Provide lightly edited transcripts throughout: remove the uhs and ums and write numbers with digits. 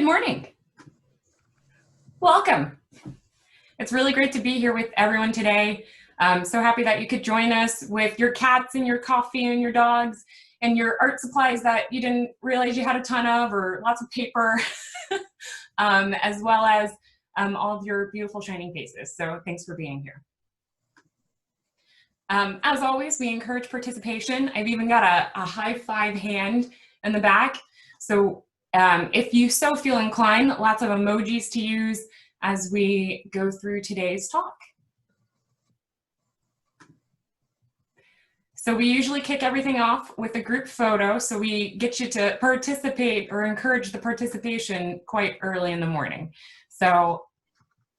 morning. Welcome. It's really great to be here with everyone today. I'm so happy that you could join us with your cats and your coffee and your dogs and your art supplies that you didn't realize you had a ton of, or lots of paper, as well as all of your beautiful shining faces. So thanks for being here. As always, we encourage participation. I've even got a high five hand in the back. So if you so feel inclined, lots of emojis to use as we go through today's talk. So we usually kick everything off with a group photo, so we get you to participate or encourage the participation quite early in the morning. So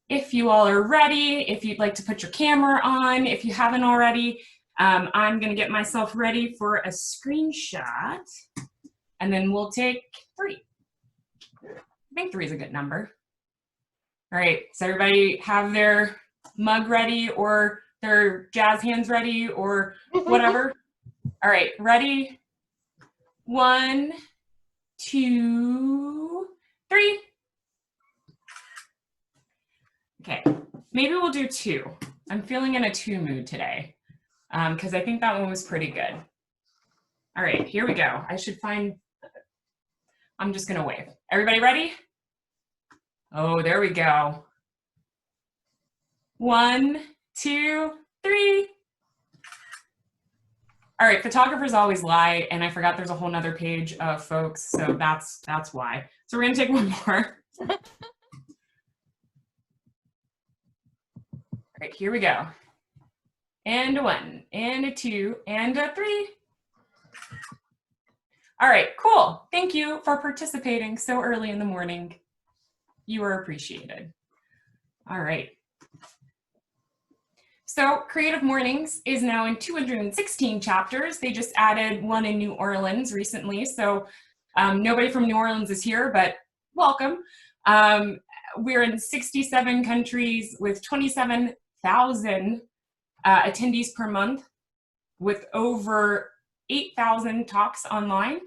if you all are ready, if you'd like to put your camera on, if you haven't already, I'm gonna get myself ready for a screenshot, and then we'll take 3. I think 3 is a good number. All right, so everybody have their mug ready or their jazz hands ready or whatever. All right, ready? 1, 2, 3. Okay, maybe we'll do 2. I'm feeling in a 2 mood today because I think that one was pretty good. All right, here we go. I'm just gonna wave. Everybody ready? Oh, there we go. 1, 2, 3. All right, photographers always lie, and I forgot there's a whole nother page of folks, so that's why. So we're gonna take one more. All right, here we go. And a 1, and a 2, and a 3. All right, cool. Thank you for participating so early in the morning. You are appreciated. All right. So Creative Mornings is now in 216 chapters. They just added one in New Orleans recently. So nobody from New Orleans is here, but welcome. We're in 67 countries with 27,000 attendees per month, with over 8,000 talks online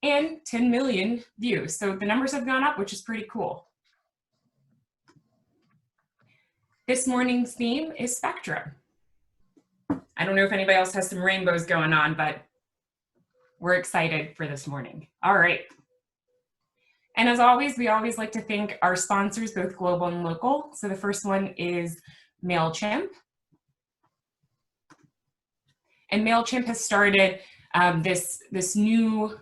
and 10 million views. So the numbers have gone up, which is pretty cool. This morning's theme is Spectrum. I don't know if anybody else has some rainbows going on, but we're excited for this morning. All right. And as always, we always like to thank our sponsors, both global and local. So the first one is MailChimp. And MailChimp has started this new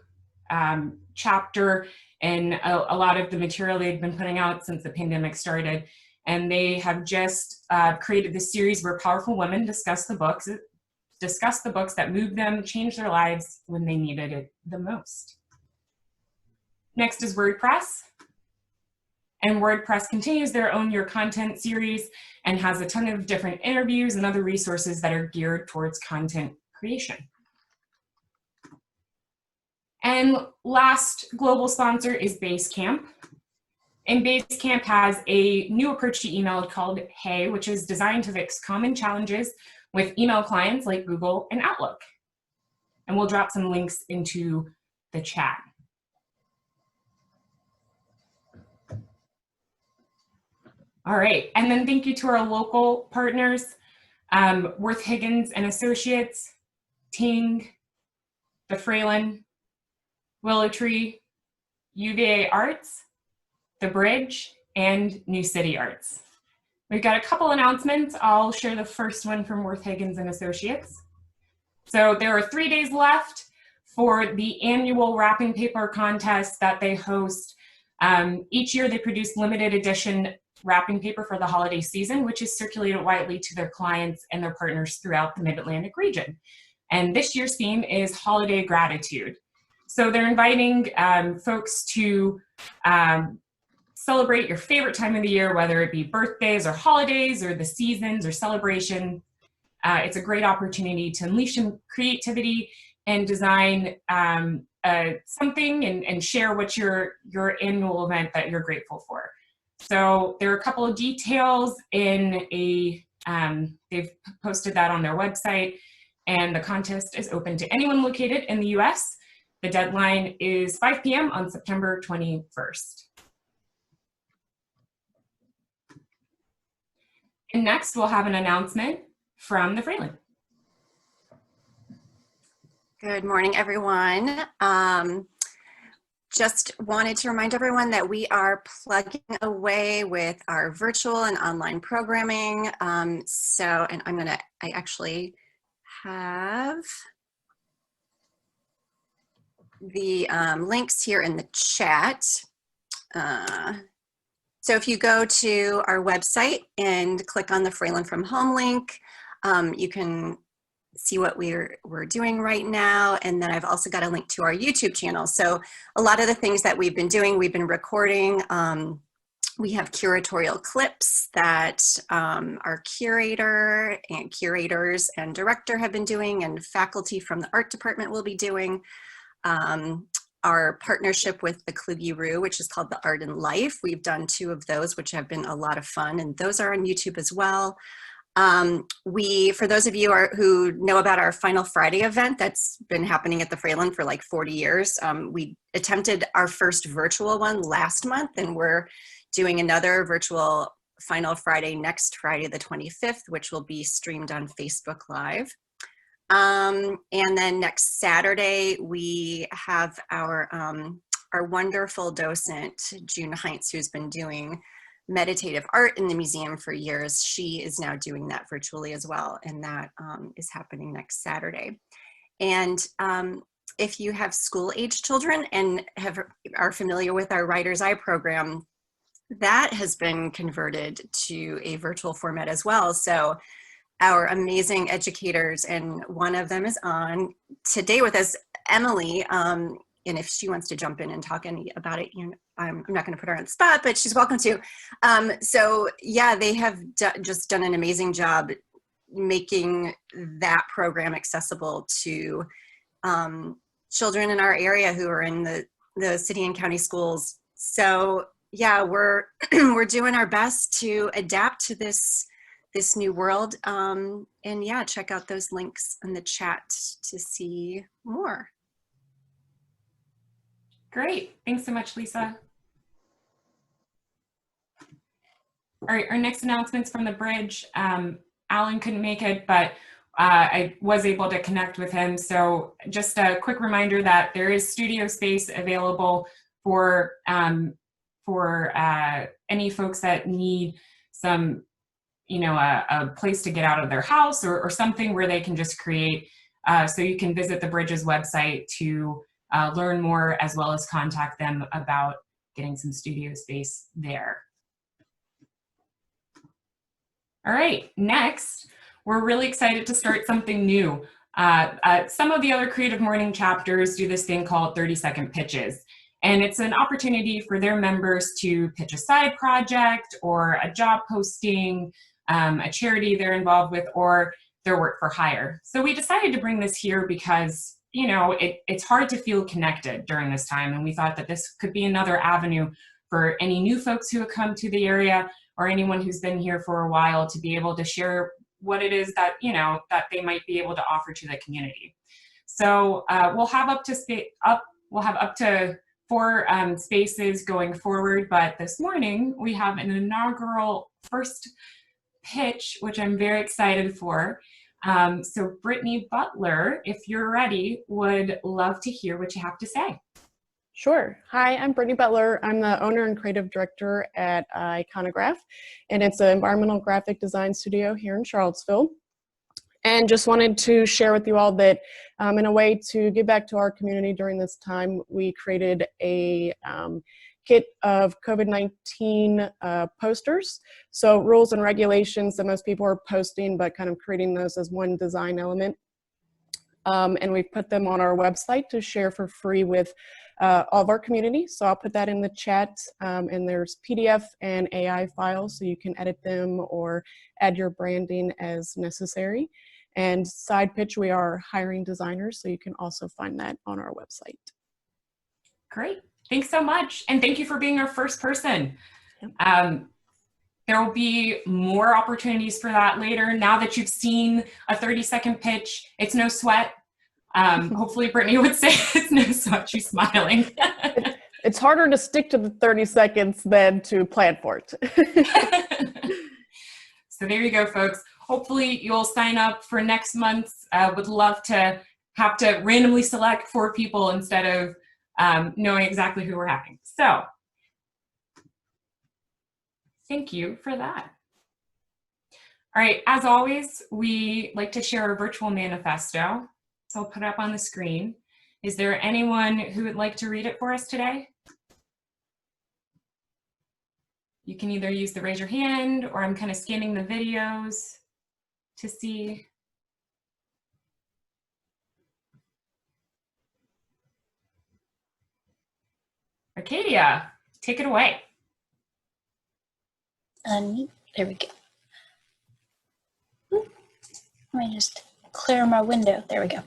chapter in a lot of the material they've been putting out since the pandemic started. And they have just created this series where powerful women discuss the books that moved them, changed their lives when they needed it the most. Next is WordPress. And WordPress continues their Own Your Content series and has a ton of different interviews and other resources that are geared towards content creation. And last global sponsor is Basecamp. And Basecamp has a new approach to email called Hey, which is designed to fix common challenges with email clients like Google and Outlook. And we'll drop some links into the chat. All right, and then thank you to our local partners, Worth Higgins and Associates, Ting, the Fralin, Willow Tree, UVA Arts, The Bridge, and New City Arts. We've got a couple announcements. I'll share the first one from Worth Higgins and Associates. So there are 3 days left for the annual wrapping paper contest that they host. Each year they produce limited edition wrapping paper for the holiday season, which is circulated widely to their clients and their partners throughout the Mid-Atlantic region. And this year's theme is Holiday Gratitude. So they're inviting folks to celebrate your favorite time of the year, whether it be birthdays or holidays or the seasons or celebration. It's a great opportunity to unleash some creativity and design something and share what your annual event that you're grateful for. So there are a couple of details in they've posted that on their website, and the contest is open to anyone located in the US. The deadline is 5 p.m. on September 21st. And next, we'll have an announcement from the Fralin. Good morning, everyone. Just wanted to remind everyone that we are plugging away with our virtual and online programming. And I actually have the links here in the chat. So if you go to our website and click on the Fralin from Home link, you can see what we're doing right now. And then I've also got a link to our YouTube channel. So a lot of the things that we've been doing, we've been recording. We have curatorial clips that our curator and curators and director have been doing, and faculty from the art department will be doing. Our partnership with the Kluge-Roo, which is called The Art and Life. We've done 2 of those, which have been a lot of fun, and those are on YouTube as well. For those of you who know about our Final Friday event that's been happening at the Fralin for like 40 years, we attempted our first virtual one last month, and we're doing another virtual Final Friday next Friday, the 25th, which will be streamed on Facebook Live. And then next Saturday, we have our wonderful docent, June Heinz, who's been doing meditative art in the museum for years. She is now doing that virtually as well, and that is happening next Saturday. And if you have school-age children and are familiar with our Writer's Eye program, that has been converted to a virtual format as well. So our amazing educators, and one of them is on today with us, Emily, and if she wants to jump in and talk about it, I'm not going to put her on the spot, but she's welcome to. So yeah, they have just done an amazing job making that program accessible to children in our area who are in the city and county schools. So yeah, we're doing our best to adapt to this new world. And yeah, check out those links in the chat to see more. Great. Thanks so much, Lisa. All right, our next announcement's from the bridge. Alan couldn't make it, but I was able to connect with him. So just a quick reminder that there is studio space available for any folks that need some, a place to get out of their house or something where they can just create. So you can visit the bridge's website to learn more, as well as contact them about getting some studio space there. All right, next, we're really excited to start something new. Some of the other Creative Morning chapters do this thing called 30-second pitches. And it's an opportunity for their members to pitch a side project or a job posting, a charity they're involved with, or their work for hire. So we decided to bring this here because it's hard to feel connected during this time. And we thought that this could be another avenue for any new folks who have come to the area or anyone who's been here for a while to be able to share what it is that, that they might be able to offer to the community. So we'll have up to 4 spaces going forward, but this morning we have an inaugural first pitch, which I'm very excited for. So Brittany Butler, if you're ready, would love to hear what you have to say. Sure. Hi, I'm Brittany Butler. I'm the owner and creative director at Iconograph, and it's an environmental graphic design studio here in Charlottesville. And just wanted to share with you all that in a way to give back to our community during this time, we created a kit of COVID-19 posters. So rules and regulations that most people are posting, but kind of creating those as one design element. And we've put them on our website to share for free with all of our community. So I'll put that in the chat, and there's PDF and AI files, so you can edit them or add your branding as necessary. And side pitch, we are hiring designers, so you can also find that on our website. Great. Thanks so much. And thank you for being our first person. There will be more opportunities for that later. Now that you've seen a 30-second pitch, it's no sweat. Hopefully Brittany would say it's no sweat. She's smiling. It's harder to stick to the 30 seconds than to plan for it. So there you go, folks. Hopefully you'll sign up for next month's. Would love to have to randomly select 4 people instead of knowing exactly who we're having. So thank you for that. All right, as always, we like to share a virtual manifesto. So I'll put it up on the screen. Is there anyone who would like to read it for us today? You can either use the raise your hand, or I'm kind of scanning the videos to see. Arcadia, take it away. There we go. Let me just clear my window. There we go.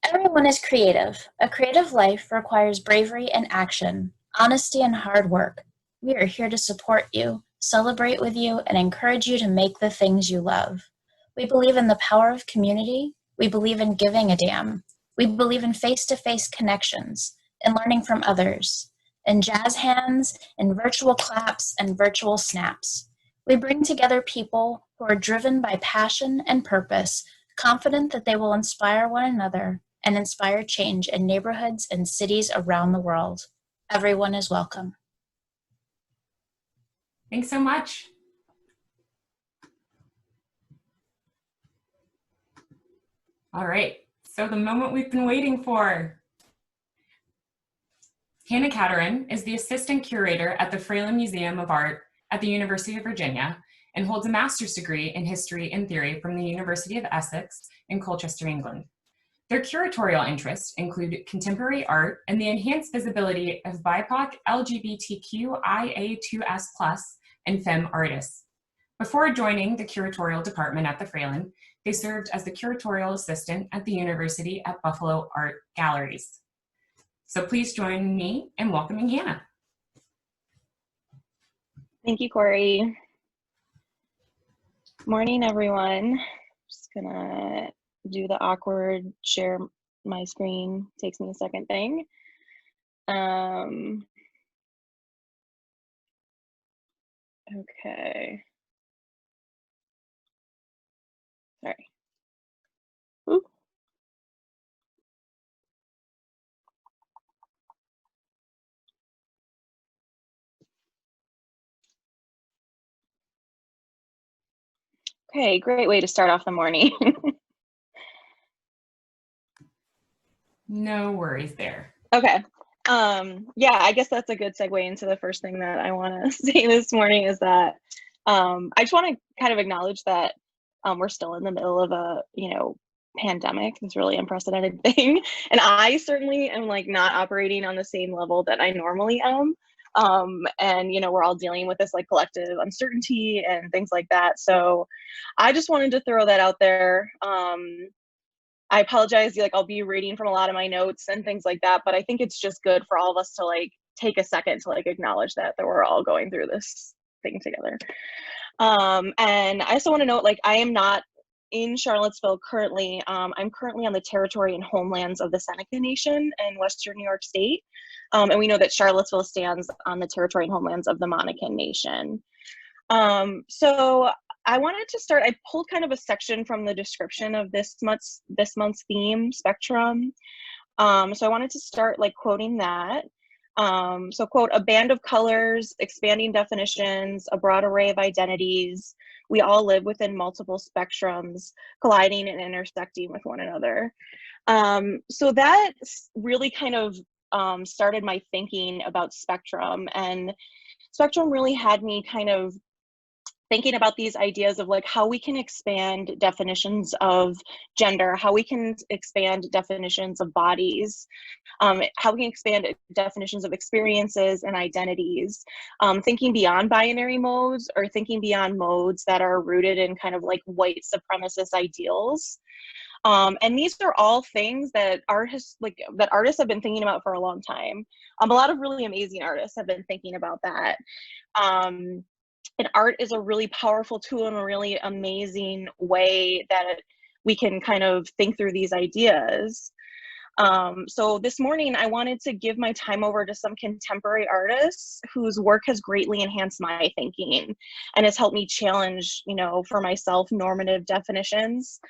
Everyone is creative. A creative life requires bravery and action, honesty and hard work. We are here to support you, celebrate with you, and encourage you to make the things you love. We believe in the power of community. We believe in giving a damn. We believe in face-to-face connections and learning from others, in jazz hands, in virtual claps, and virtual snaps. We bring together people who are driven by passion and purpose, confident that they will inspire one another and inspire change in neighborhoods and cities around the world. Everyone is welcome. Thanks so much. All right, so the moment we've been waiting for. Hannah Cattarin is the assistant curator at the Fralin Museum of Art at the University of Virginia and holds a master's degree in history and theory from the University of Essex in Colchester, England. Their curatorial interests include contemporary art and the enhanced visibility of BIPOC, LGBTQIA2S+, and femme artists. Before joining the curatorial department at the Fralin, they served as the curatorial assistant at the University at Buffalo Art Galleries. So please join me in welcoming Hannah. Thank you, Corey. Morning, everyone. Just gonna do the awkward share my screen. Takes me a second thing. Okay. Sorry. Ooh. Okay, great way to start off the morning. No worries there. Okay. Yeah, I guess that's a good segue into the first thing that I want to say this morning is that I just want to kind of acknowledge that we're still in the middle of a, pandemic, this really unprecedented thing. And I certainly am like not operating on the same level that I normally am. And, we're all dealing with this like collective uncertainty and things like that. So I just wanted to throw that out there. I apologize, I'll be reading from a lot of my notes and things like that, but I think it's just good for all of us to like take a second to like acknowledge that we're all going through this thing together. And I also want to note, I am not in Charlottesville currently. I'm currently on the territory and homelands of the Seneca Nation in Western New York State. And we know that Charlottesville stands on the territory and homelands of the Monacan Nation. So I wanted to start, I pulled kind of a section from the description of this month's theme, Spectrum. So I wanted to start quoting that. So quote, a band of colors, expanding definitions, a broad array of identities. We all live within multiple spectrums, colliding and intersecting with one another. So that really kind of started my thinking about spectrum, and spectrum really had me kind of thinking about these ideas of how we can expand definitions of gender, how we can expand definitions of bodies, how we can expand definitions of experiences and identities, thinking beyond binary modes or thinking beyond modes that are rooted in kind of white supremacist ideals. And these are all things that artists have been thinking about for a long time. A lot of really amazing artists have been thinking about that. And art is a really powerful tool and a really amazing way that we can kind of think through these ideas. So this morning I wanted to give my time over to some contemporary artists whose work has greatly enhanced my thinking and has helped me challenge, for myself, normative definitions,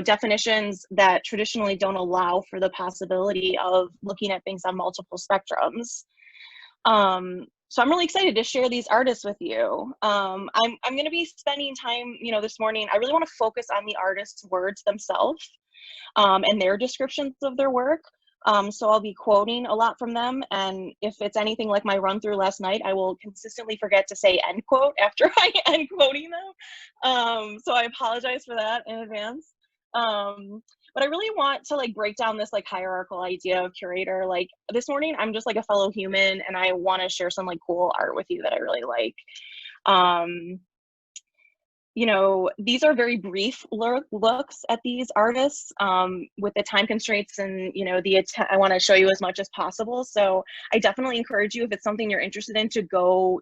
definitions that traditionally don't allow for the possibility of looking at things on multiple spectrums. So I'm really excited to share these artists with you. I'm going to be spending time, this morning. I really want to focus on the artists' words themselves and their descriptions of their work. So I'll be quoting a lot from them. And if it's anything like my run through last night, I will consistently forget to say end quote after I end quoting them. So I apologize for that in advance. But I really want to break down this hierarchical idea of curator. This morning, I'm just a fellow human, and I want to share some cool art with you that I really like. These are very brief looks at these artists with the time constraints and, I want to show you as much as possible. So I definitely encourage you, if it's something you're interested in, to go,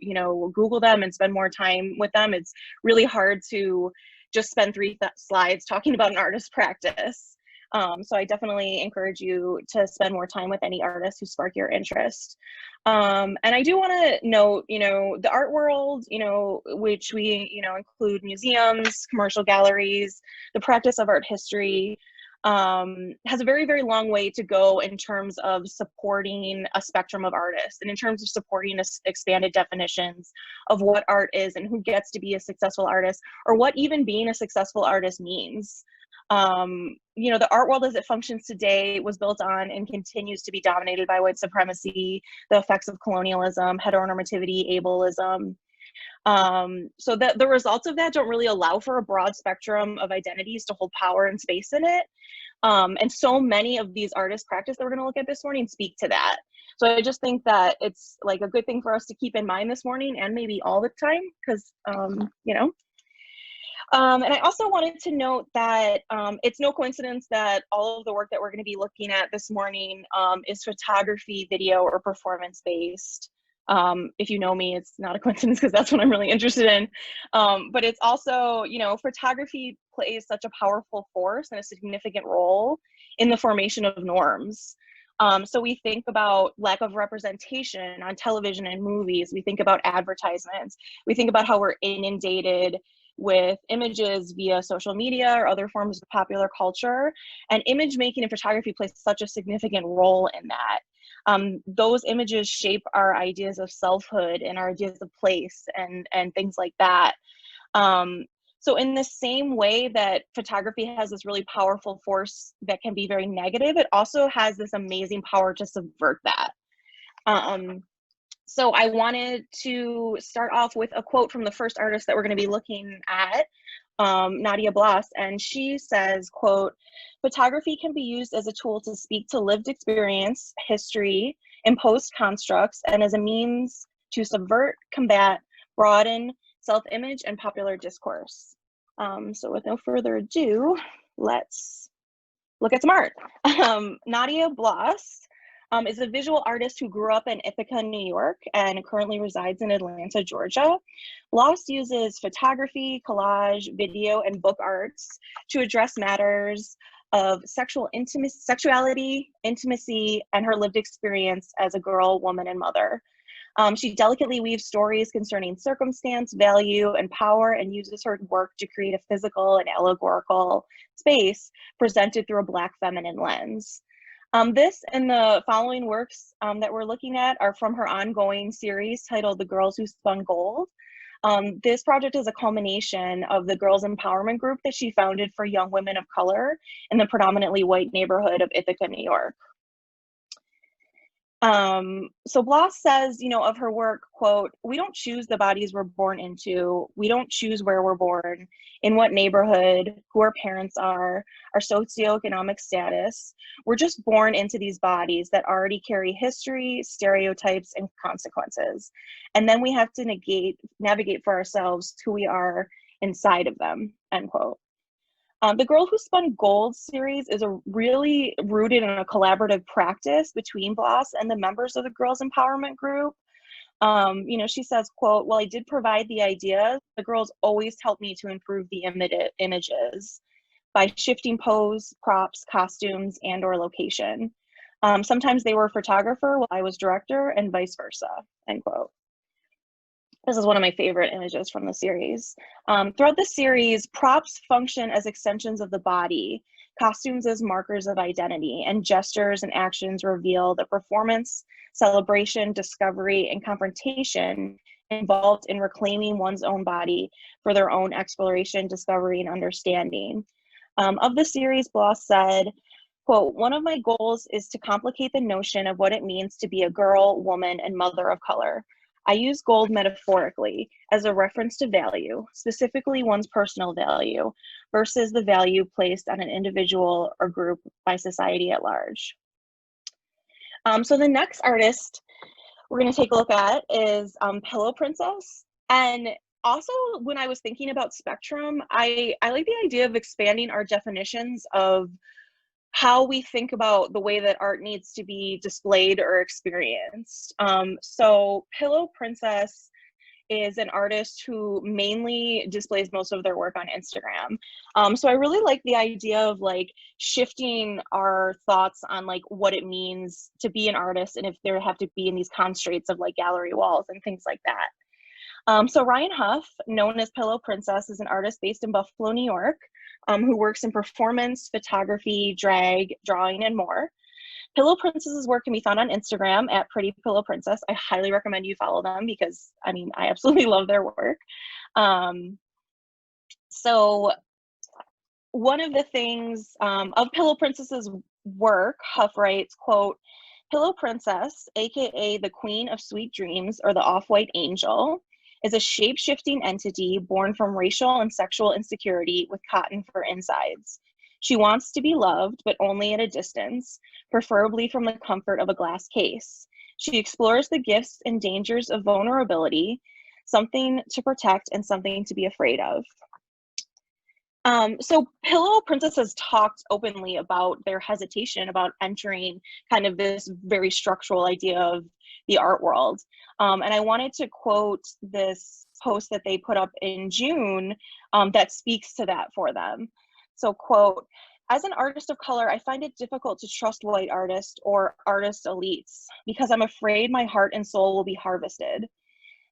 Google them and spend more time with them. It's really hard to just spend 3 slides talking about an artist's practice. So I definitely encourage you to spend more time with any artists who spark your interest. And I do want to note, the art world, which we, include museums, commercial galleries, the practice of art history, has a very, very long way to go in terms of supporting a spectrum of artists and in terms of supporting expanded definitions of what art is and who gets to be a successful artist, or what even being a successful artist means. The art world as it functions today was built on and continues to be dominated by white supremacy, the effects of colonialism, heteronormativity, ableism. So that the results of that don't really allow for a broad spectrum of identities to hold power and space in it. And so many of these artist practice that we're going to look at this morning speak to that. So I just think that it's a good thing for us to keep in mind this morning, and maybe all the time, because, and I also wanted to note that it's no coincidence that all of the work that we're going to be looking at this morning is photography, video, or performance-based. If you know me, it's not a coincidence, because that's what I'm really interested in. But it's also, photography plays such a powerful force and a significant role in the formation of norms. So we think about lack of representation on television and movies. We think about advertisements. We think about how we're inundated with images via social media or other forms of popular culture. And image making and photography plays such a significant role in that. Those images shape our ideas of selfhood and our ideas of place and things like that. So in the same way that photography has this really powerful force that can be very negative, it also has this amazing power to subvert that. So I wanted to start off with a quote from the first artist that we're going to be looking at, Nadia Bloss, and she says, quote, "Photography can be used as a tool to speak to lived experience, history, imposed constructs, and as a means to subvert, combat, broaden self-image and popular discourse." So with no further ado, let's look at some art. Nadia Bloss is a visual artist who grew up in Ithaca, New York, and currently resides in Atlanta, Georgia. Bloss uses photography, collage, video, and book arts to address matters of sexuality, intimacy, and her lived experience as a girl, woman, and mother. She delicately weaves stories concerning circumstance, value, and power, and uses her work to create a physical and allegorical space presented through a Black feminine lens. This and the following works that we're looking at are from her ongoing series titled The Girls Who Spun Gold. This project is a culmination of the girls' empowerment group that she founded for young women of color in the predominantly white neighborhood of Ithaca, New York. So Bloss says, of her work, quote, "We don't choose the bodies we're born into. We don't choose where we're born, in what neighborhood, who our parents are, our socioeconomic status. We're just born into these bodies that already carry history, stereotypes, and consequences. And then we have to navigate for ourselves who we are inside of them," end quote. The Girl Who Spun Gold series is really rooted in a collaborative practice between Bloss and the members of the Girls Empowerment Group. She says, quote, "While I did provide the ideas, the girls always helped me to improve the images by shifting pose, props, costumes, and or location. Sometimes they were photographer while I was director, and vice versa, end quote. This is one of my favorite images from the series. Throughout the series, props function as extensions of the body, costumes as markers of identity, and gestures and actions reveal the performance, celebration, discovery, and confrontation involved in reclaiming one's own body for their own exploration, discovery, and understanding. Of the series, Bloss said, quote, "One of my goals is to complicate the notion of what it means to be a girl, woman, and mother of color. I use gold metaphorically as a reference to value, specifically one's personal value, versus the value placed on an individual or group by society at large." So the next artist we're going to take a look at is Pillow Princess. And also, when I was thinking about spectrum, I like the idea of expanding our definitions of how we think about the way that art needs to be displayed or experienced. So Pillow Princess is an artist who mainly displays most of their work on Instagram. So I really like the idea of like shifting our thoughts on like what it means to be an artist and if there have to be in these constraints of like gallery walls and things like that. So Ryan Huff, known as Pillow Princess, is an artist based in Buffalo, New York, who works in performance, photography, drag, drawing, and more. Pillow Princess's work can be found on Instagram at Pretty Pillow Princess. I highly recommend you follow them because, I mean, I absolutely love their work. So one of the things of Pillow Princess's work, Huff writes, quote, "Pillow Princess, aka the Queen of Sweet Dreams or the Off-White Angel, is a shape-shifting entity born from racial and sexual insecurity with cotton for insides. She wants to be loved, but only at a distance, preferably from the comfort of a glass case. She explores the gifts and dangers of vulnerability, something to protect and something to be afraid of." So Pillow Princess has talked openly about their hesitation about entering kind of this very structural idea of the art world. And I wanted to quote this post that they put up in June that speaks to that for them. So quote, "As an artist of color, I find it difficult to trust white artists or artist elites because I'm afraid my heart and soul will be harvested.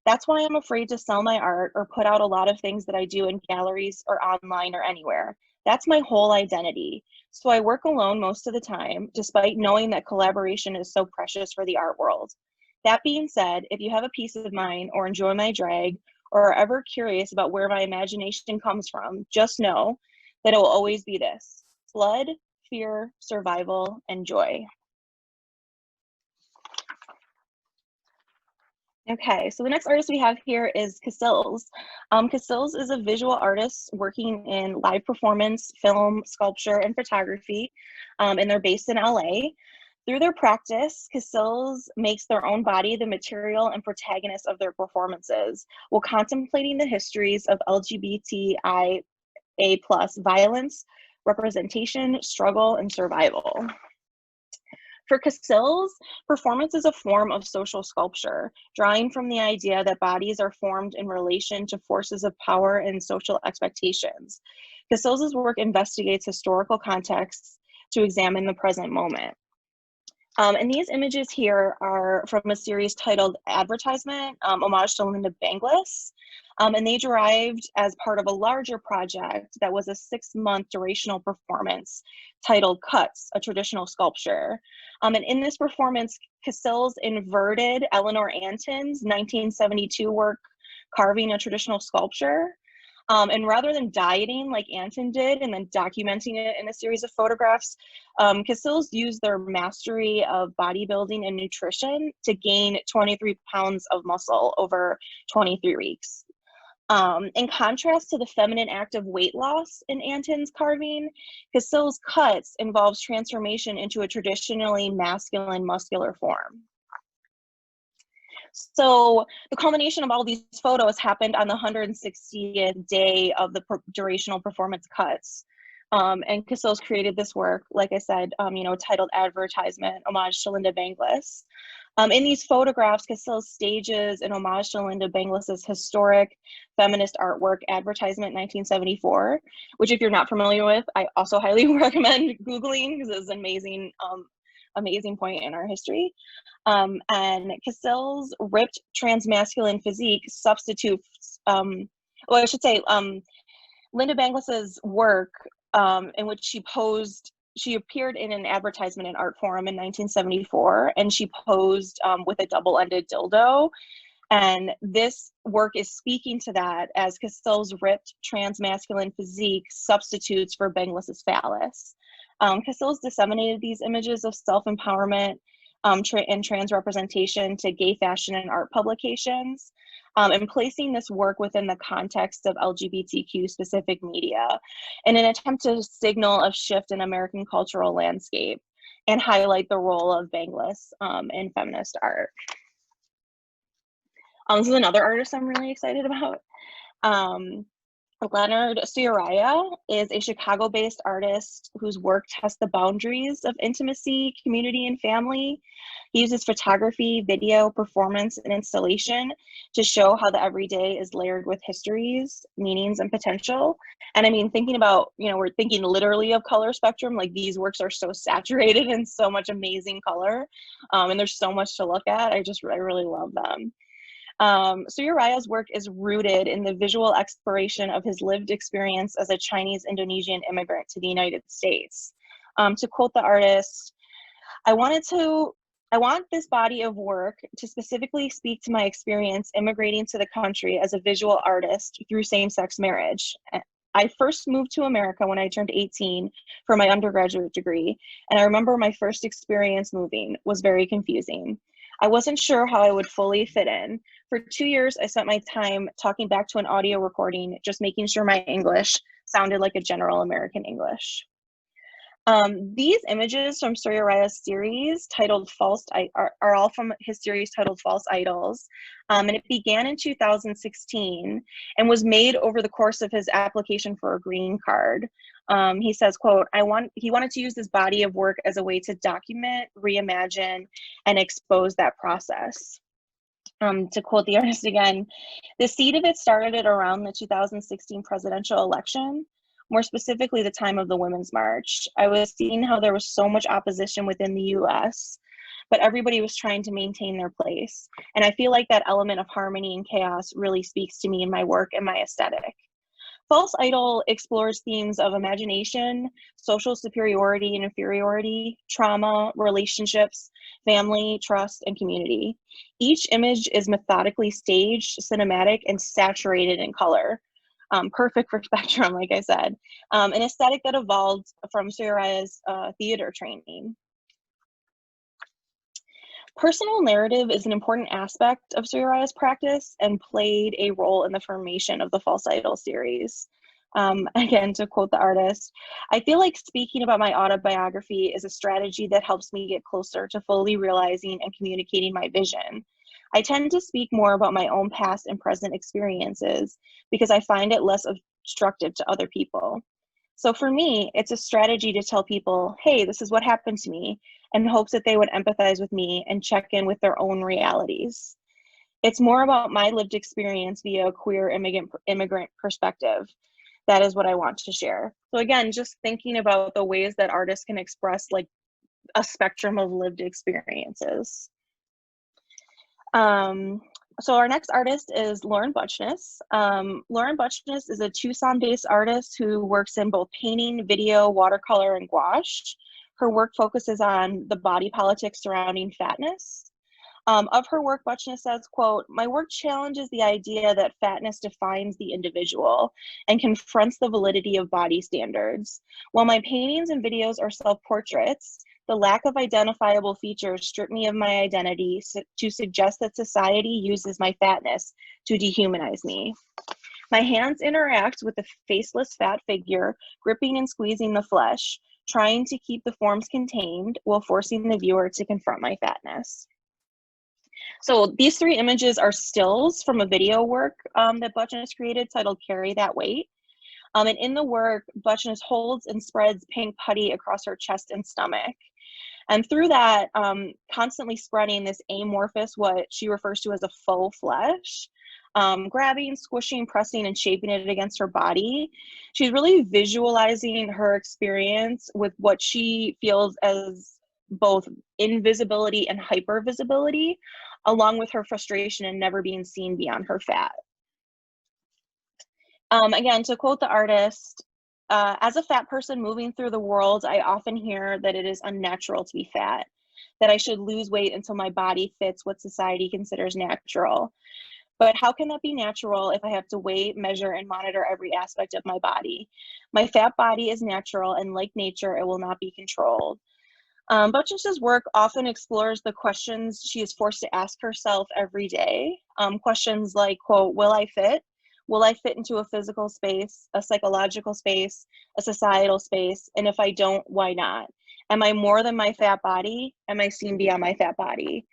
That's why I'm afraid to sell my art or put out a lot of things that I do in galleries or online or anywhere. That's my whole identity. So I work alone most of the time, despite knowing that collaboration is so precious for the art world. That being said, if you have a piece of mine or enjoy my drag or are ever curious about where my imagination comes from, just know that it will always be this: blood, fear, survival, and joy." Okay, so the next artist we have here is Casills. Casills is a visual artist working in live performance, film, sculpture, and photography, and they're based in LA. Through their practice, Casills makes their own body the material and protagonist of their performances, while contemplating the histories of LGBTIA+ violence, representation, struggle, and survival. For Casills, performance is a form of social sculpture, drawing from the idea that bodies are formed in relation to forces of power and social expectations. Casills' work investigates historical contexts to examine the present moment. And these images here are from a series titled Advertisement, homage to Linda Banglis. And they derived as part of a larger project that was a 6-month durational performance titled Cuts, a Traditional Sculpture. And in this performance, Casills inverted Eleanor Anton's 1972 work, Carving a Traditional Sculpture. And rather than dieting like Anton did and then documenting it in a series of photographs, Casills used their mastery of bodybuilding and nutrition to gain 23 pounds of muscle over 23 weeks. In contrast to the feminine act of weight loss in Anton's carving, Casills' cuts involves transformation into a traditionally masculine muscular form. So the culmination of all these photos happened on the 160th day of the durational performance Cuts. And Casills created this work, like I said, titled Advertisement, homage to Linda Banglis. In these photographs, Casills stages an homage to Linda Banglis's historic feminist artwork, Advertisement 1974, which if you're not familiar with, I also highly recommend Googling because it's an amazing amazing point in our history. And Cassell's ripped transmasculine physique substitutes, well, I should say, Linda Banglis's work in which she appeared in an advertisement in Art Forum in 1974, and she posed with a double-ended dildo. And this work is speaking to that, as Cassell's ripped transmasculine physique substitutes for Banglis's phallus. Cassell's disseminated these images of self-empowerment and trans representation to gay fashion and art publications, and placing this work within the context of LGBTQ specific media in an attempt to signal a shift in American cultural landscape and highlight the role of Banglis in feminist art. This is another artist I'm really excited about. Leonard Ciuraya is a Chicago-based artist whose work tests the boundaries of intimacy, community, and family. He uses photography, video, performance, and installation to show how the everyday is layered with histories, meanings, and potential. And I mean, thinking about, we're thinking literally of color spectrum, like these works are so saturated in so much amazing color, and there's so much to look at. I really love them. So Uriah's work is rooted in the visual exploration of his lived experience as a Chinese-Indonesian immigrant to the United States. To quote the artist, I want this body of work to specifically speak to my experience immigrating to the country as a visual artist through same-sex marriage. I first moved to America when I turned 18 for my undergraduate degree, and I remember my first experience moving was very confusing. I wasn't sure how I would fully fit in. For 2 years, I spent my time talking back to an audio recording, just making sure my English sounded like a general American English. These images from Uriah's series titled are all from his series titled False Idols, and it began in 2016 and was made over the course of his application for a green card. He says, quote, he wanted to use this body of work as a way to document, reimagine, and expose that process. To quote the artist again, the seed of it started at around the 2016 presidential election, more specifically the time of the Women's March. I was seeing how there was so much opposition within the US, but everybody was trying to maintain their place. And I feel like that element of harmony and chaos really speaks to me in my work and my aesthetic. False Idol explores themes of imagination, social superiority and inferiority, trauma, relationships, family, trust, and community. Each image is methodically staged, cinematic, and saturated in color. Perfect for spectrum, like I said. An aesthetic that evolved from Uriah's theater training. Personal narrative is an important aspect of Uriah's practice and played a role in the formation of the False Idol series. Again, to quote the artist, I feel like speaking about my autobiography is a strategy that helps me get closer to fully realizing and communicating my vision. I tend to speak more about my own past and present experiences because I find it less obstructive to other people. So for me, it's a strategy to tell people, hey, this is what happened to me, in hopes that they would empathize with me and check in with their own realities. It's more about my lived experience via a queer immigrant perspective. That is what I want to share. So again, just thinking about the ways that artists can express like a spectrum of lived experiences. So our next artist is Lauren Butchness. Lauren Butchness is a Tucson-based artist who works in both painting, video, watercolor, and gouache. Her work focuses on the body politics surrounding fatness. Of her work, Butchness says, quote, my work challenges the idea that fatness defines the individual and confronts the validity of body standards. While my paintings and videos are self-portraits, the lack of identifiable features strip me of my identity to suggest that society uses my fatness to dehumanize me. My hands interact with the faceless fat figure, gripping and squeezing the flesh, trying to keep the forms contained while forcing the viewer to confront my fatness. So these three images are stills from a video work that Butchness created titled Carry That Weight. And in the work, Butchness holds and spreads pink putty across her chest and stomach. And through that, constantly spreading this amorphous, what she refers to as a faux flesh, grabbing, squishing, pressing, and shaping it against her body. She's really visualizing her experience with what she feels as both invisibility and hypervisibility, along with her frustration and never being seen beyond her fat. Again, to quote the artist, as a fat person moving through the world, I often hear that it is unnatural to be fat, that I should lose weight until my body fits what society considers natural. But how can that be natural if I have to weigh, measure, and monitor every aspect of my body? My fat body is natural, and like nature, it will not be controlled. Butchness's work often explores the questions she is forced to ask herself every day. Questions like, quote, will I fit? Will I fit into a physical space, a psychological space, a societal space? And if I don't, why not? Am I more than my fat body? Am I seen beyond my fat body?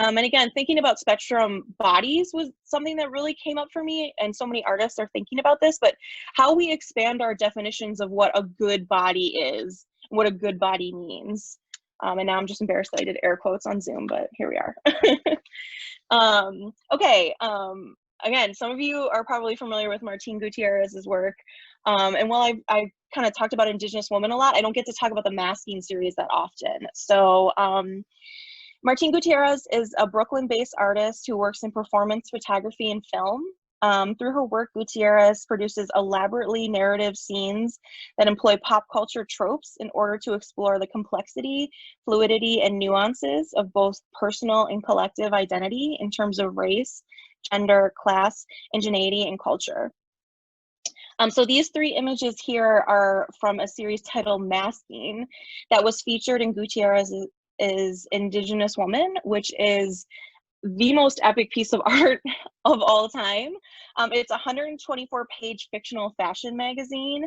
And again, thinking about spectrum bodies was something that really came up for me, and so many artists are thinking about this, but how we expand our definitions of what a good body is, what a good body means. And now I'm just embarrassed that I did air quotes on Zoom, but here we are. Okay, again, some of you are probably familiar with Martine Gutierrez's work. And while I kind of talked about Indigenous women a lot, I don't get to talk about the masking series that often. So Martine Gutierrez is a Brooklyn-based artist who works in performance photography and film. Through her work, Gutierrez produces elaborately narrative scenes that employ pop culture tropes in order to explore the complexity, fluidity, and nuances of both personal and collective identity in terms of race, gender, class, indigeneity, and culture. So these 3 images here are from a series titled Masking that was featured in Gutierrez's Indigenous Woman, which is the most epic piece of art of all time. It's a 124-page fictional fashion magazine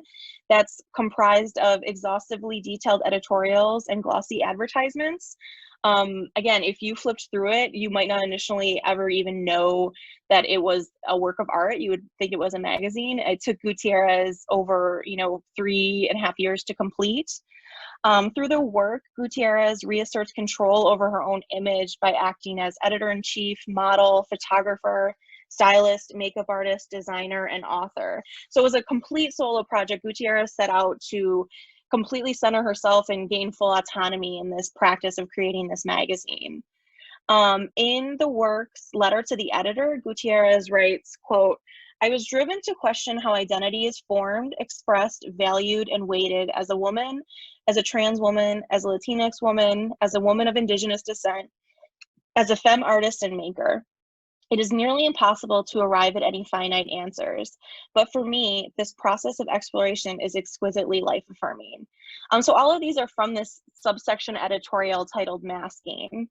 that's comprised of exhaustively detailed editorials and glossy advertisements. Again, if you flipped through it, you might not initially ever even know that it was a work of art. You would think it was a magazine. It took Gutierrez over, 3.5 years to complete. Through the work, Gutierrez reasserts control over her own image by acting as editor-in-chief, model, photographer, stylist, makeup artist, designer, and author. So it was a complete solo project. Gutierrez set out to completely center herself and gain full autonomy in this practice of creating this magazine. In the work's letter to the editor, Gutierrez writes, quote, I was driven to question how identity is formed, expressed, valued, and weighted as a woman, as a trans woman, as a Latinx woman, as a woman of Indigenous descent, as a femme artist and maker. It is nearly impossible to arrive at any finite answers, but for me, this process of exploration is exquisitely life-affirming. So all of these are from this subsection editorial titled Masking.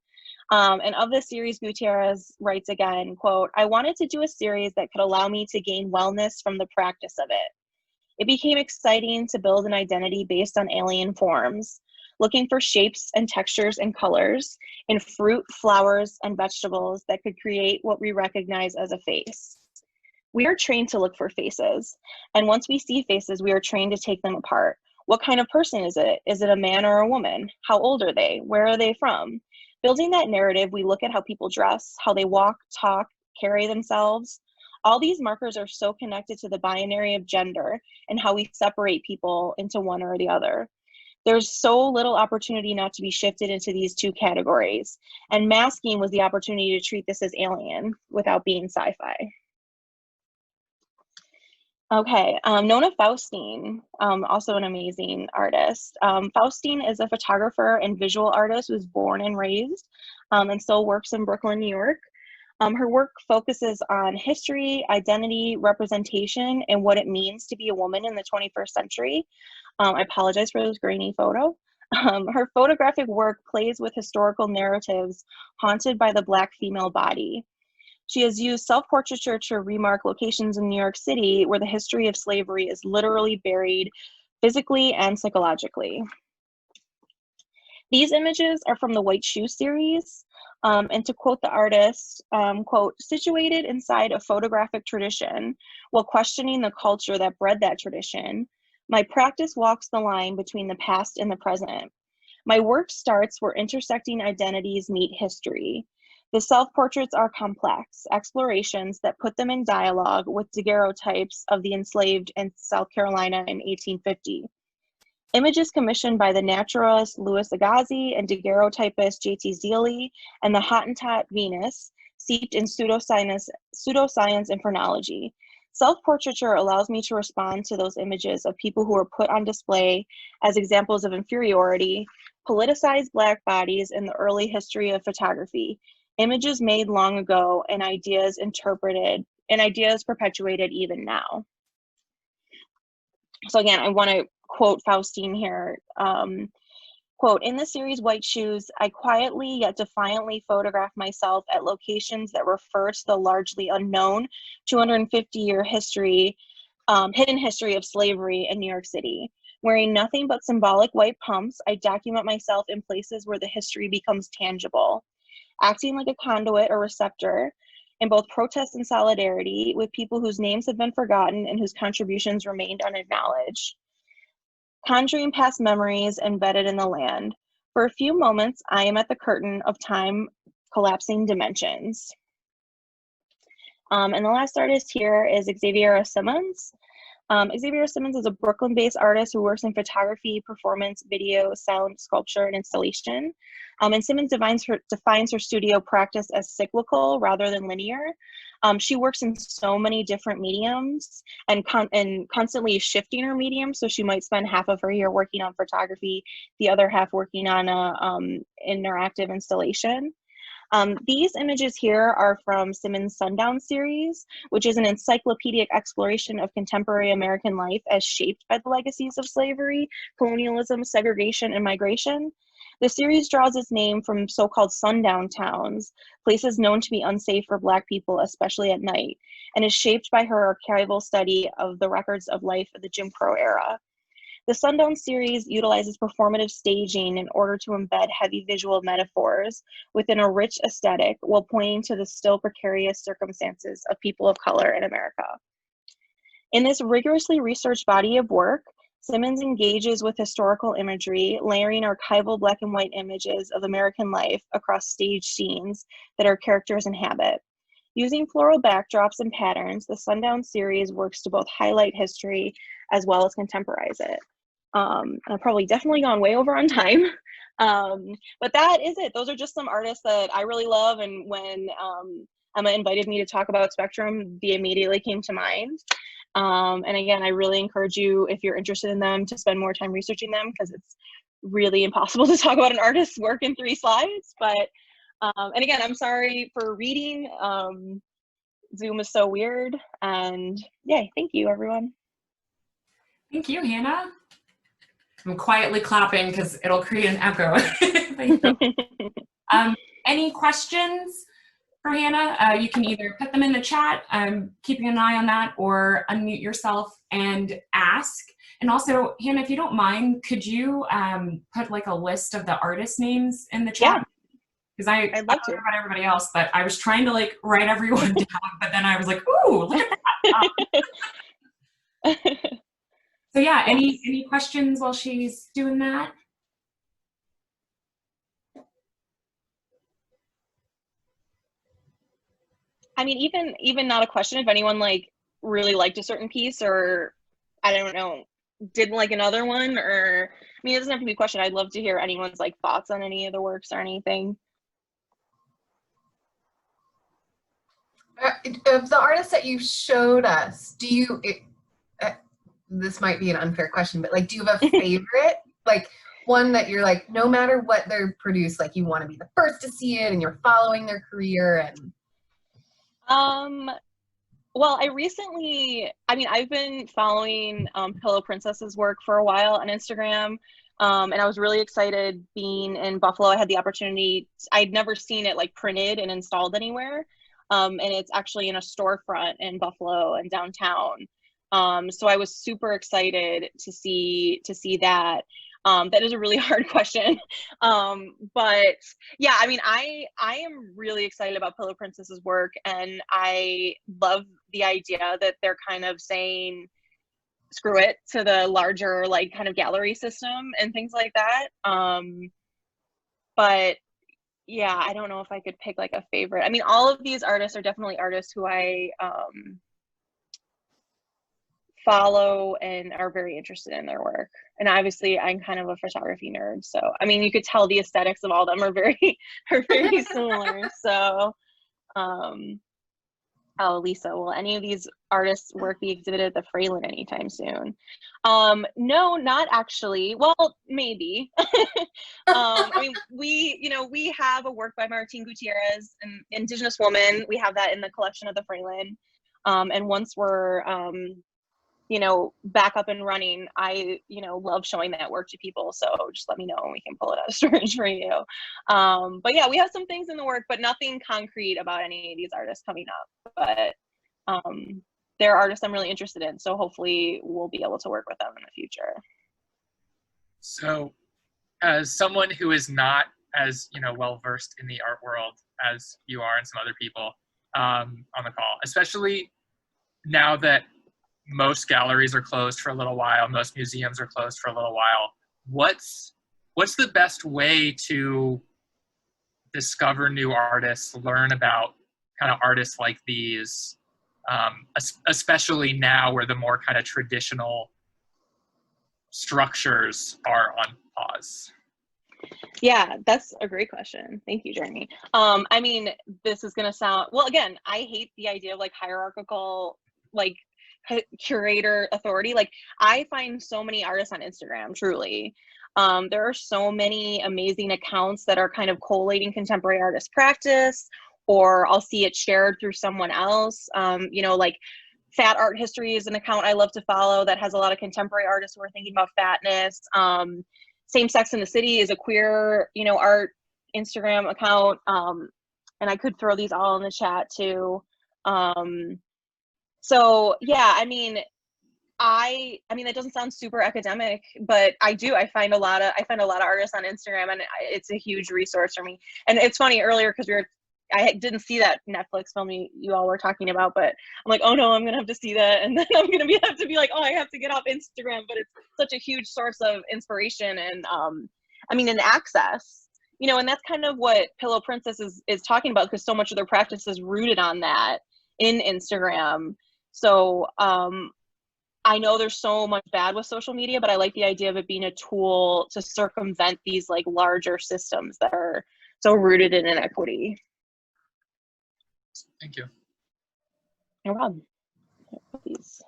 And of this series, Gutierrez writes again, quote, I wanted to do a series that could allow me to gain wellness from the practice of it. It became exciting to build an identity based on alien forms, looking for shapes and textures and colors in fruit, flowers, and vegetables that could create what we recognize as a face. We are trained to look for faces, and once we see faces, we are trained to take them apart. What kind of person is it? Is it a man or a woman? How old are they? Where are they from? Building that narrative, we look at how people dress, how they walk, talk, carry themselves. All these markers are so connected to the binary of gender and how we separate people into one or the other. There's so little opportunity not to be shifted into these 2 categories, and masking was the opportunity to treat this as alien without being sci-fi. Okay, Nona Faustine, also an amazing artist. Faustine is a photographer and visual artist who was born and raised and still works in Brooklyn, New York. Her work focuses on history, identity, representation, and what it means to be a woman in the 21st century. I apologize for this grainy photo. Her photographic work plays with historical narratives haunted by the Black female body. She has used self-portraiture to remark locations in New York City where the history of slavery is literally buried physically and psychologically. These images are from the White Shoe series, and to quote the artist, quote, situated inside a photographic tradition while questioning the culture that bred that tradition, my practice walks the line between the past and the present. My work starts where intersecting identities meet history. The self-portraits are complex explorations that put them in dialogue with daguerreotypes of the enslaved in South Carolina in 1850. Images commissioned by the naturalist Louis Agassiz and daguerreotypist J.T. Zealy, and the Hottentot Venus, steeped in pseudoscience and phrenology. Self-portraiture allows me to respond to those images of people who are put on display as examples of inferiority, politicized Black bodies in the early history of photography, images made long ago and ideas perpetuated even now. So again, I want to quote Faustine here. Quote, in the series White Shoes, I quietly yet defiantly photograph myself at locations that refer to the largely unknown 250-year history, hidden history of slavery in New York City. Wearing nothing but symbolic white pumps, I document myself in places where the history becomes tangible, acting like a conduit or receptor in both protest and solidarity with people whose names have been forgotten and whose contributions remained unacknowledged. Conjuring past memories embedded in the land. For a few moments, I am at the curtain of time collapsing dimensions. And the last artist here is Xaviera Simmons. Xaviera Simmons is a Brooklyn-based artist who works in photography, performance, video, sound, sculpture, and installation. And Simmons defines her studio practice as cyclical rather than linear. She works in so many different mediums and constantly shifting her medium. So she might spend half of her year working on photography, the other half working on a interactive installation. These images here are from Simmons' Sundown series, which is an encyclopedic exploration of contemporary American life as shaped by the legacies of slavery, colonialism, segregation, and migration. The series draws its name from so-called sundown towns, places known to be unsafe for Black people, especially at night, and is shaped by her archival study of the records of life of the Jim Crow era. The Sundown series utilizes performative staging in order to embed heavy visual metaphors within a rich aesthetic while pointing to the still precarious circumstances of people of color in America. In this rigorously researched body of work, Simmons engages with historical imagery, layering archival black and white images of American life across staged scenes that our characters inhabit. Using floral backdrops and patterns, the Sundown series works to both highlight history as well as contemporize it. I've probably definitely gone way over on time, but that is it. Those are just some artists that I really love, and when Emma invited me to talk about Spectrum, they immediately came to mind. And again, I really encourage you, if you're interested in them, to spend more time researching them, because it's really impossible to talk about an artist's work in 3 slides. But and again, I'm sorry for reading. Zoom is so weird. And yeah, thank you, everyone. Thank you, Hannah. I'm quietly clapping because it'll create an echo. Thank you. Any questions for Hannah? You can either put them in the chat, keeping an eye on that, or unmute yourself and ask. And also, Hannah, if you don't mind, could you put like a list of the artist names in the chat? Because I don't know about everybody else, but I was trying to like write everyone down, but then I was like, ooh, look at that. So yeah, any questions while she's doing that? I mean, even not a question, if anyone like really liked a certain piece, or I don't know, didn't like another one, or I mean, it doesn't have to be a question. I'd love to hear anyone's like thoughts on any of the works or anything. Of the artists that you showed us, do you, this might be an unfair question, but like, do you have a favorite? Like one that you're like, no matter what they're produced, like you want to be the first to see it and you're following their career? And well, I've been following Pillow Princess's work for a while on Instagram. And I was really excited being in Buffalo. I had the opportunity, I'd never seen it like printed and installed anywhere. And it's actually in a storefront in Buffalo and downtown. So I was super excited to see that. That is a really hard question. But yeah, I mean, I am really excited about Pillow Princess's work, and I love the idea that they're kind of saying screw it to the larger like kind of gallery system and things like that. But yeah, I don't know if I could pick like a favorite. I mean, all of these artists are definitely artists who I follow and are very interested in their work. And obviously I'm kind of a photography nerd. So, I mean, you could tell the aesthetics of all of them are very, are very similar. So, oh, Lisa, will any of these artists' work be exhibited at the Fralin anytime soon? No, not actually. Well, maybe. I mean, we have a work by Martine Gutierrez, an Indigenous woman. We have that in the collection of the Fralin. And once we're, back up and running, I, love showing that work to people. So just let me know and we can pull it out of storage for you. But yeah, we have some things in the work, but nothing concrete about any of these artists coming up. But they're artists I'm really interested in. So hopefully we'll be able to work with them in the future. So as someone who is not as, well-versed in the art world as you are and some other people on the call, especially now that most galleries are closed for a little while, most museums are closed for a little while, what's the best way to discover new artists, learn about kind of artists like these, especially now where the more kind of traditional structures are on pause? Yeah, that's a great question. Thank you, Jeremy. I mean, this is gonna sound, well, again, I hate the idea of like hierarchical, like curator authority. Like I find so many artists on Instagram, truly. There are so many amazing accounts that are kind of collating contemporary artist practice, or I'll see it shared through someone else. Like Fat Art History is an account I love to follow that has a lot of contemporary artists who are thinking about fatness. Same Sex in the City is a queer, art Instagram account. And I could throw these all in the chat too. So yeah, I mean, that doesn't sound super academic, but I find a lot of artists on Instagram, and it's a huge resource for me. And it's funny, earlier, because I didn't see that Netflix film you all were talking about, but I'm like, oh no, I'm gonna have to see that, and then I'm gonna have to be like, oh, I have to get off Instagram. But it's such a huge source of inspiration and and access, and that's kind of what Pillow Princess is talking about, because so much of their practice is rooted on that in Instagram. So I know there's so much bad with social media, but I like the idea of it being a tool to circumvent these like larger systems that are so rooted in inequity. Thank you. No problem. Please.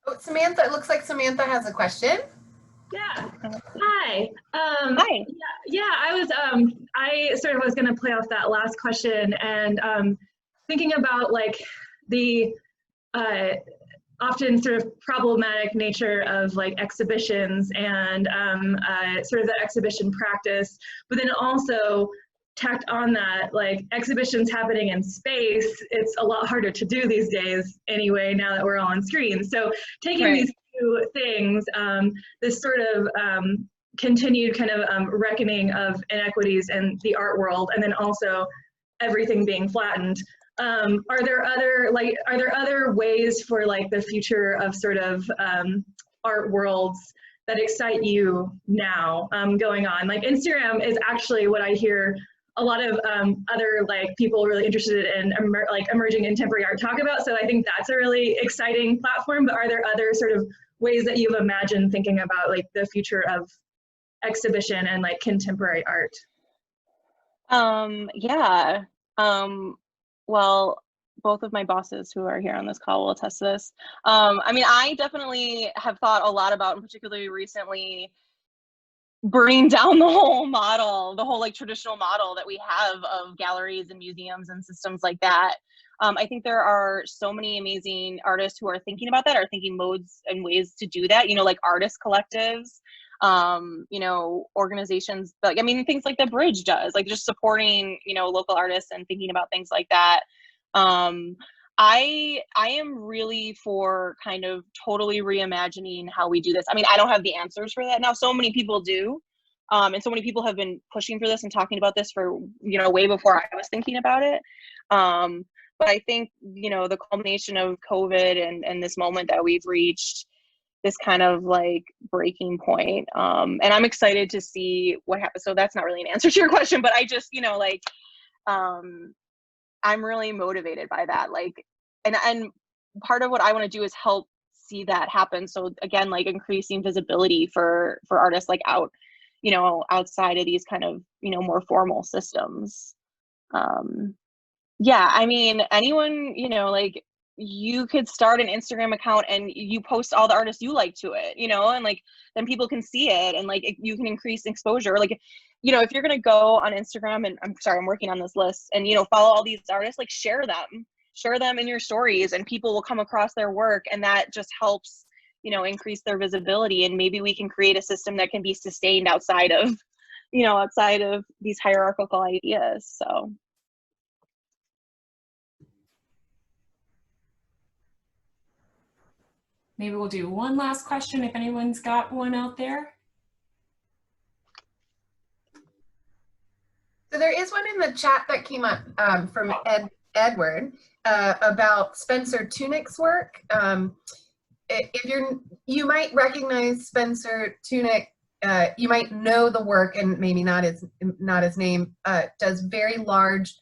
Oh, Samantha, it looks like Samantha has a question. Yeah. Hi. Hi. Yeah, I was going to play off that last question, and thinking about like the often sort of problematic nature of like exhibitions and sort of the exhibition practice, but then also tacked on that, like exhibitions happening in space, it's a lot harder to do these days anyway, now that we're all on screen. So taking Right. these two things, this sort of continued kind of reckoning of inequities in the art world, and then also everything being flattened. Are there other ways for like the future of sort of art worlds that excite you now going on? Like Instagram is actually what I hear a lot of other like people really interested in emerging contemporary art talk about. So I think that's a really exciting platform. But are there other sort of ways that you've imagined thinking about like the future of exhibition and like contemporary art? Yeah. Well, both of my bosses who are here on this call will attest to this. I definitely have thought a lot about, and particularly recently, burning down the whole model, the whole like traditional model that we have of galleries and museums and systems like that. I think there are so many amazing artists who are thinking about that, are thinking modes and ways to do that, like artist collectives, organizations, like, things like the Bridge does, like just supporting, local artists and thinking about things like that. I am really for kind of totally reimagining how we do this. I don't have the answers for that now. So many people do. And so many people have been pushing for this and talking about this for, way before I was thinking about it. But I think, the culmination of COVID and this moment that we've reached this kind of like breaking point. And I'm excited to see what happens. So that's not really an answer to your question, but I just, you know, like, I'm really motivated by that. Like, and part of what I want to do is help see that happen. So again, like increasing visibility for artists like you know, outside of these kind of, you know, more formal systems. Yeah, I mean, anyone, you know, like you could start an Instagram account and you post all the artists you like to it, you know, and like then people can see it and like you can increase exposure. Like, you know, if you're going to go on Instagram, and I'm sorry, I'm working on this list, and, you know, follow all these artists, like share them in your stories, and people will come across their work, and that just helps, you know, increase their visibility. And maybe we can create a system that can be sustained outside of, you know, outside of these hierarchical ideas. So. Maybe we'll do one last question if anyone's got one out there. So there is one in the chat that came up from Edward about Spencer Tunic's work. If you might recognize Spencer Tunic, you might know the work and maybe not his name. Does very large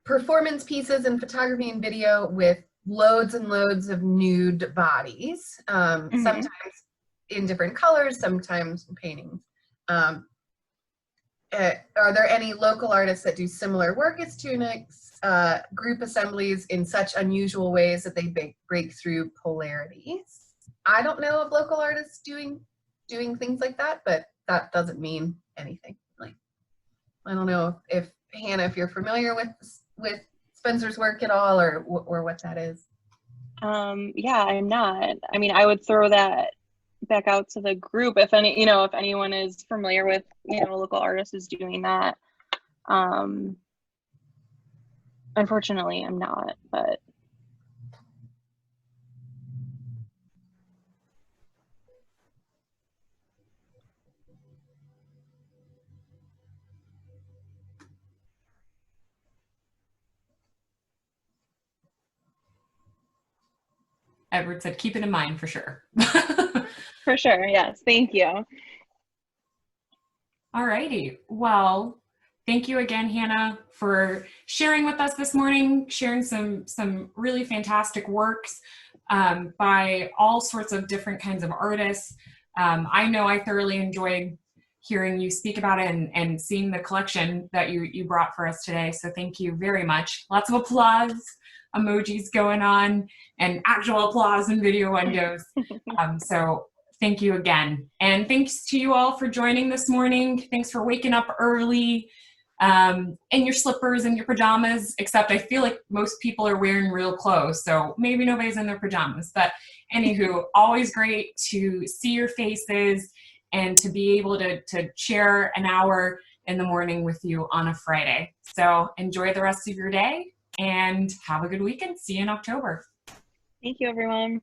performance pieces in photography and video with loads and loads of nude bodies, sometimes in different colors, sometimes in paintings. Are there any local artists that do similar work as Tunic's group assemblies in such unusual ways that they break through polarities? I don't know of local artists doing things like that, but that doesn't mean anything. Like, I don't know if Hannah, if you're familiar with Spencer's work at all, or what that is. Yeah, I'm not. I mean, I would throw that back out to the group if anyone is familiar with, you know, a local artist is doing that. Unfortunately, I'm not, but. Edward said, keep it in mind for sure. For sure, yes, thank you. All righty, well, thank you again, Hannah, for sharing with us this morning, sharing some really fantastic works by all sorts of different kinds of artists. I know I thoroughly enjoyed hearing you speak about it and seeing the collection that you brought for us today, so thank you very much. Lots of applause emojis going on and actual applause in video windows. So thank you again. And thanks to you all for joining this morning. Thanks for waking up early in your slippers and your pajamas, except I feel like most people are wearing real clothes, so maybe nobody's in their pajamas. But anywho, always great to see your faces and to be able to share an hour in the morning with you on a Friday. So enjoy the rest of your day and have a good weekend. See you in October. Thank you, everyone.